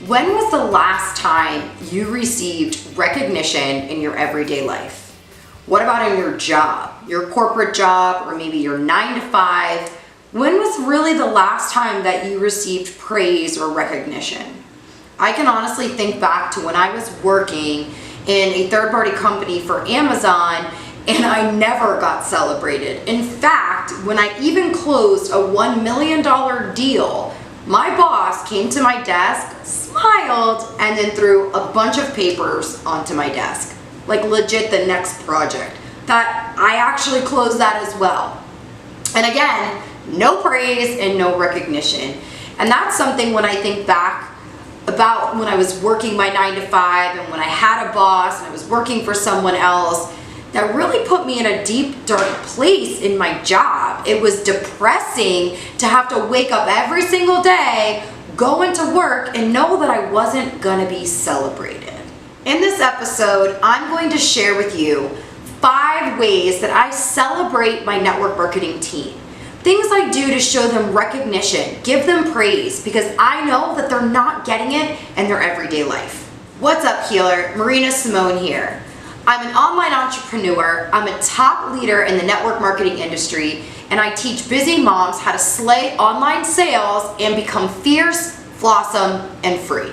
When was the last time you received recognition in your everyday life? What about in your job, your corporate job, or maybe your 9-to-5? When was really the last time that you received praise or recognition? I can honestly think back to when I was working in a third-party company for Amazon, and I never got celebrated. In fact, when I even closed a $1 million deal, my boss came to my desk, smiled, and then threw a bunch of papers onto my desk. Like legit the next project. That I actually closed that as well. And again, no praise and no recognition. And that's something when I think back about when I was working my 9-to-5 and when I had a boss and I was working for someone else, that really put me in a deep, dark place in my job. It was depressing to have to wake up every single day, go into work, and know that I wasn't gonna be celebrated. In this episode, I'm going to share with you 5 ways that I celebrate my network marketing team. Things I do to show them recognition, give them praise, because I know that they're not getting it in their everyday life. What's up, healer? Marina Simone here. I'm an online entrepreneur, I'm a top leader in the network marketing industry, and I teach busy moms how to slay online sales and become fierce, blossom, and free.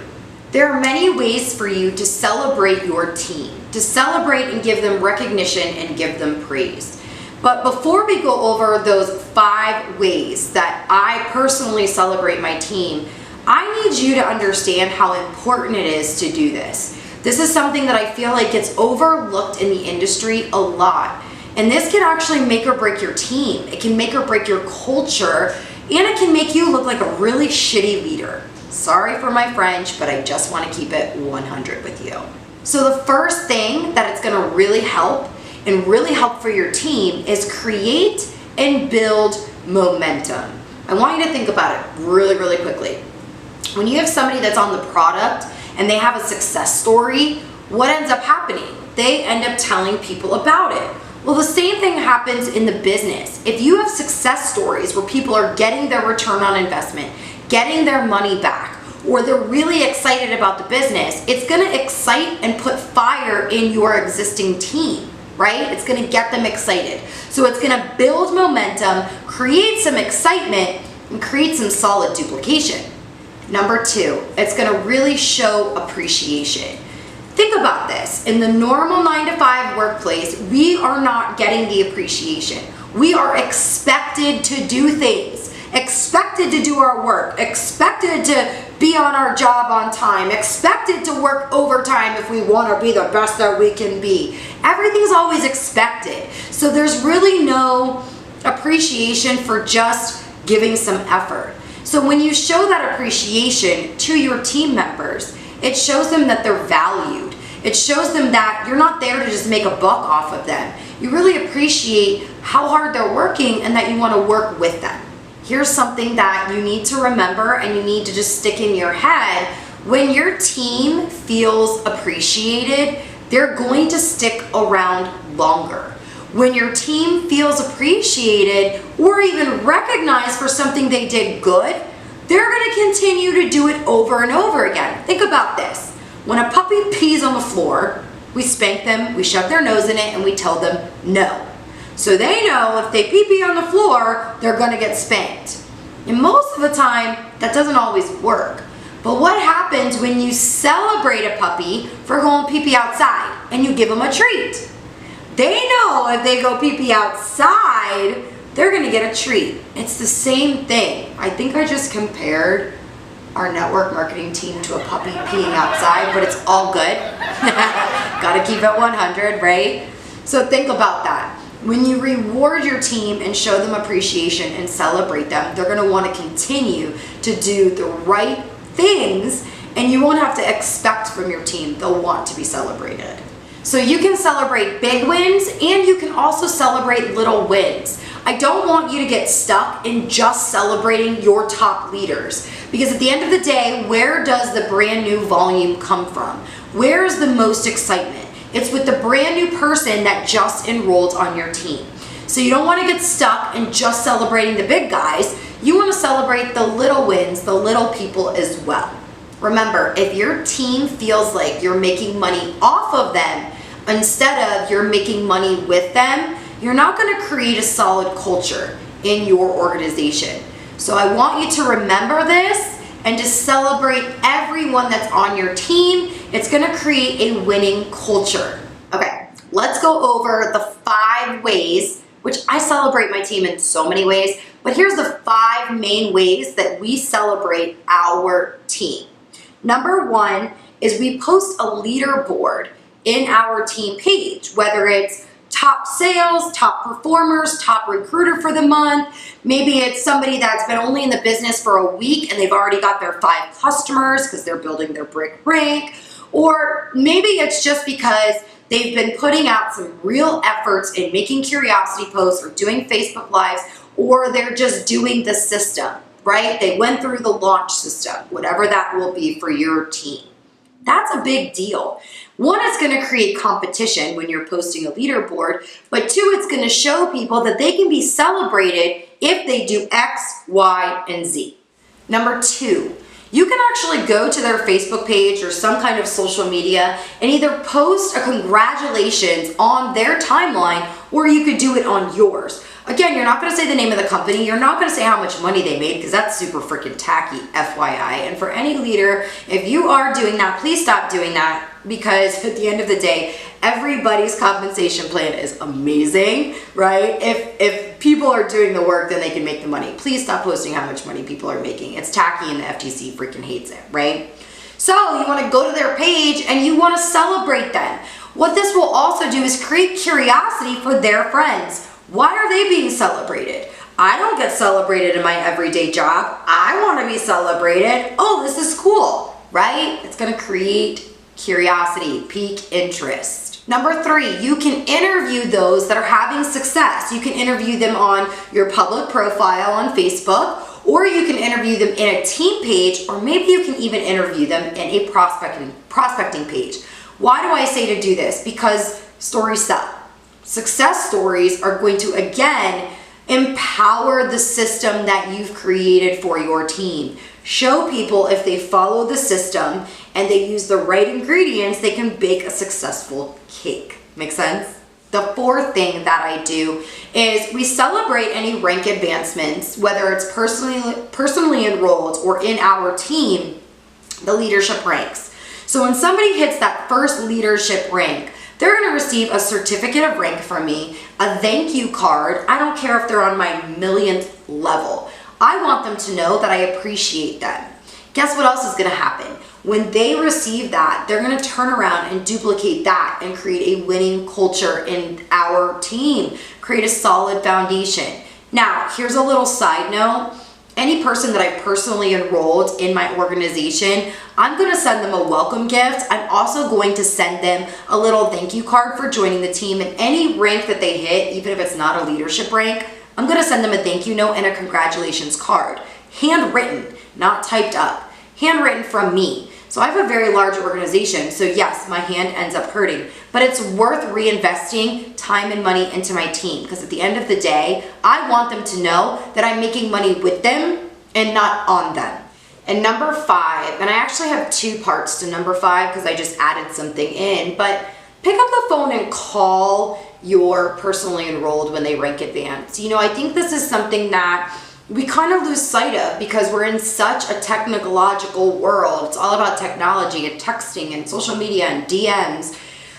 There are many ways for you to celebrate your team, to celebrate and give them recognition and give them praise. But before we go over those 5 ways that I personally celebrate my team, I need you to understand how important it is to do this. This is something that I feel like gets overlooked in the industry a lot. And this can actually make or break your team. It can make or break your culture, and it can make you look like a really shitty leader. Sorry for my French, but I just want to keep it 100 with you. So the first thing that it's going to really help and really help for your team is create and build momentum. I want you to think about it really, really quickly. When you have somebody that's on the product and they have a success story, what ends up happening? They end up telling people about it. Well, the same thing happens in the business. If you have success stories where people are getting their return on investment, getting their money back, or they're really excited about the business, it's gonna excite and put fire in your existing team, right? It's gonna get them excited. So it's gonna build momentum, create some excitement, and create some solid duplication. Number 2, it's gonna really show appreciation. Think about this. In the normal 9-to-5 workplace, we are not getting the appreciation. We are expected to do things, expected to do our work, expected to be on our job on time, expected to work overtime if we want to be the best that we can be. Everything's always expected. So there's really no appreciation for just giving some effort. So when you show that appreciation to your team members, it shows them that they're valued. It shows them that you're not there to just make a buck off of them. You really appreciate how hard they're working and that you want to work with them. Here's something that you need to remember and you need to just stick in your head. When your team feels appreciated, they're going to stick around longer. When your team feels appreciated or even recognized for something they did good, they're going to continue to do it over and over again. Think about this. When a puppy pees on the floor, we spank them, we shove their nose in it, and we tell them no. So they know if they pee on the floor, they're going to get spanked. And most of the time, that doesn't always work. But what happens when you celebrate a puppy for going pee outside and you give them a treat? They know if they go pee outside, they're gonna get a treat. It's the same thing. I think I just compared our network marketing team to a puppy peeing outside, but it's all good. Gotta keep it 100, right? So think about that. When you reward your team and show them appreciation and celebrate them, they're gonna wanna continue to do the right things, and you won't have to expect from your team. They'll want to be celebrated. So you can celebrate big wins and you can also celebrate little wins. I don't want you to get stuck in just celebrating your top leaders, because at the end of the day, where does the brand new volume come from? Where is the most excitement? It's with the brand new person that just enrolled on your team. So you don't want to get stuck in just celebrating the big guys. You want to celebrate the little wins, the little people as well. Remember, if your team feels like you're making money off of them instead of you're making money with them, you're not going to create a solid culture in your organization. So I want you to remember this and to celebrate everyone that's on your team. It's going to create a winning culture. Okay, let's go over the 5 ways, which I celebrate my team in so many ways, but here's the 5 main ways that we celebrate our team. Number 1 is we post a leaderboard in our team page, whether it's top sales, top performers, top recruiter for the month. Maybe it's somebody that's been only in the business for a week and they've already got their 5 customers because they're building their brick rank. Or maybe it's just because they've been putting out some real efforts in making curiosity posts or doing Facebook Lives, or they're just doing the system, right? They went through the launch system, whatever that will be for your team. That's a big deal. 1, it's going to create competition when you're posting a leaderboard, but 2, it's going to show people that they can be celebrated if they do X, Y, and Z. Number 2, you can actually go to their Facebook page or some kind of social media and either post a congratulations on their timeline, or you could do it on yours. Again, you're not going to say the name of the company. You're not going to say how much money they made because that's super freaking tacky, FYI. And for any leader, if you are doing that, please stop doing that, because at the end of the day, everybody's compensation plan is amazing, right? If people are doing the work, then they can make the money. Please stop posting how much money people are making. It's tacky and the FTC freaking hates it, right? So you want to go to their page and you want to celebrate them. What this will also do is create curiosity for their friends. Why are they being celebrated? I don't get celebrated in my everyday job. I want to be celebrated. Oh, this is cool, right? It's going to create curiosity, pique interest. Number 3, you can interview those that are having success. You can interview them on your public profile on Facebook, or you can interview them in a team page, or maybe you can even interview them in a prospecting page. Why do I say to do this? Because stories sell. Success stories are going to, again, empower the system that you've created for your team. Show people if they follow the system and they use the right ingredients, they can bake a successful cake. Make sense? The 4th thing that I do is we celebrate any rank advancements, whether it's personally enrolled or in our team, the leadership ranks. So when somebody hits that first leadership rank, they're going to receive a certificate of rank from me, a thank you card. I don't care if they're on my millionth level. I want them to know that I appreciate them. Guess what else is going to happen? When they receive that, they're going to turn around and duplicate that and create a winning culture in our team, create a solid foundation. Now, here's a little side note. Any person that I personally enrolled in my organization, I'm going to send them a welcome gift. I'm also going to send them a little thank you card for joining the team, and any rank that they hit, even if it's not a leadership rank, I'm going to send them a thank you note and a congratulations card. Handwritten, not typed up. Handwritten from me. So I have a very large organization, so yes, my hand ends up hurting, but it's worth reinvesting time and money into my team, because at the end of the day, I want them to know that I'm making money with them and not on them. And number 5, and I actually have 2 parts to number 5 because I just added something in, but pick up the phone and call your personally enrolled when they rank advanced. You know, I think this is something that we kind of lose sight of because we're in such a technological world. It's all about technology and texting and social media and DMs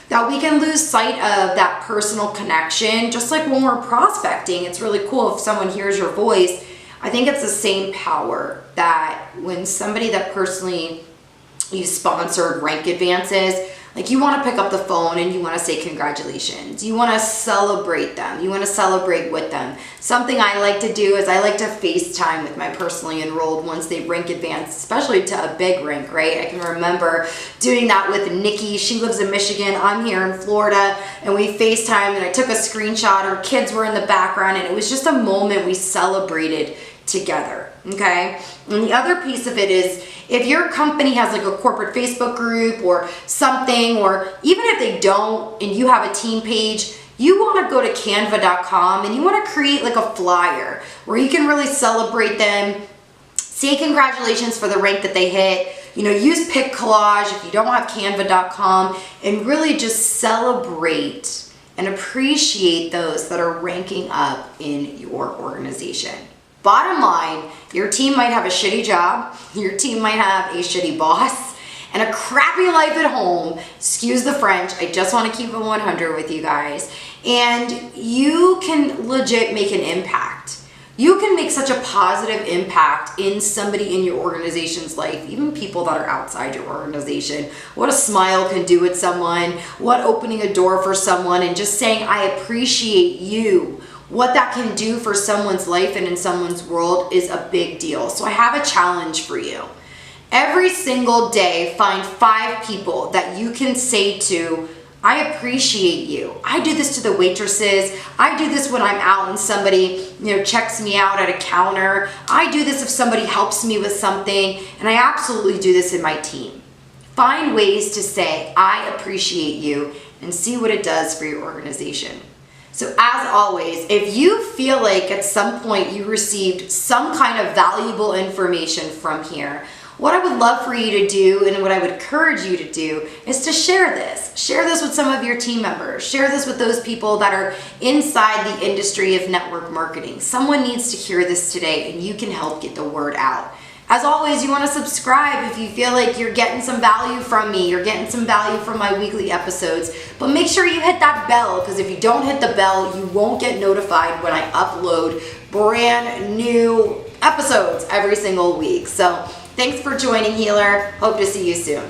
that we can lose sight of that personal connection. Just like when we're prospecting, it's really cool if someone hears your voice. I think it's the same power that when somebody that personally you sponsored rank advances, like you want to pick up the phone and you want to say congratulations. You want to celebrate them. You want to celebrate with them. Something I like to do is I like to FaceTime with my personally enrolled once they rank advanced, especially to a big rank, right? I can remember doing that with Nikki. She lives in Michigan. I'm here in Florida, and we FaceTime and I took a screenshot. Her kids were in the background, and it was just a moment we celebrated together, okay? And the other piece of it is if your company has like a corporate Facebook group or something, or even if they don't and you have a team page, you want to go to canva.com and you want to create like a flyer where you can really celebrate them, say congratulations for the rank that they hit, use Pic Collage if you don't have Canva.com, and really just celebrate and appreciate those that are ranking up in your organization. Bottom line, your team might have a shitty job, your team might have a shitty boss, and a crappy life at home. Excuse the French, I just want to keep it 100 with you guys. And you can legit make an impact. You can make such a positive impact in somebody in your organization's life, even people that are outside your organization. What a smile can do with someone, what opening a door for someone, and just saying, I appreciate you. What that can do for someone's life and in someone's world is a big deal. So I have a challenge for you. Every single day, find 5 people that you can say to, I appreciate you. I do this to the waitresses. I do this when I'm out and somebody, checks me out at a counter. I do this if somebody helps me with something, and I absolutely do this in my team. Find ways to say, I appreciate you, and see what it does for your organization. So as always, if you feel like at some point you received some kind of valuable information from here, what I would love for you to do and what I would encourage you to do is to share this. Share this with some of your team members. Share this with those people that are inside the industry of network marketing. Someone needs to hear this today, and you can help get the word out. As always, you want to subscribe if you feel like you're getting some value from me, you're getting some value from my weekly episodes. But make sure you hit that bell, because if you don't hit the bell, you won't get notified when I upload brand new episodes every single week. So thanks for joining, Healer. Hope to see you soon.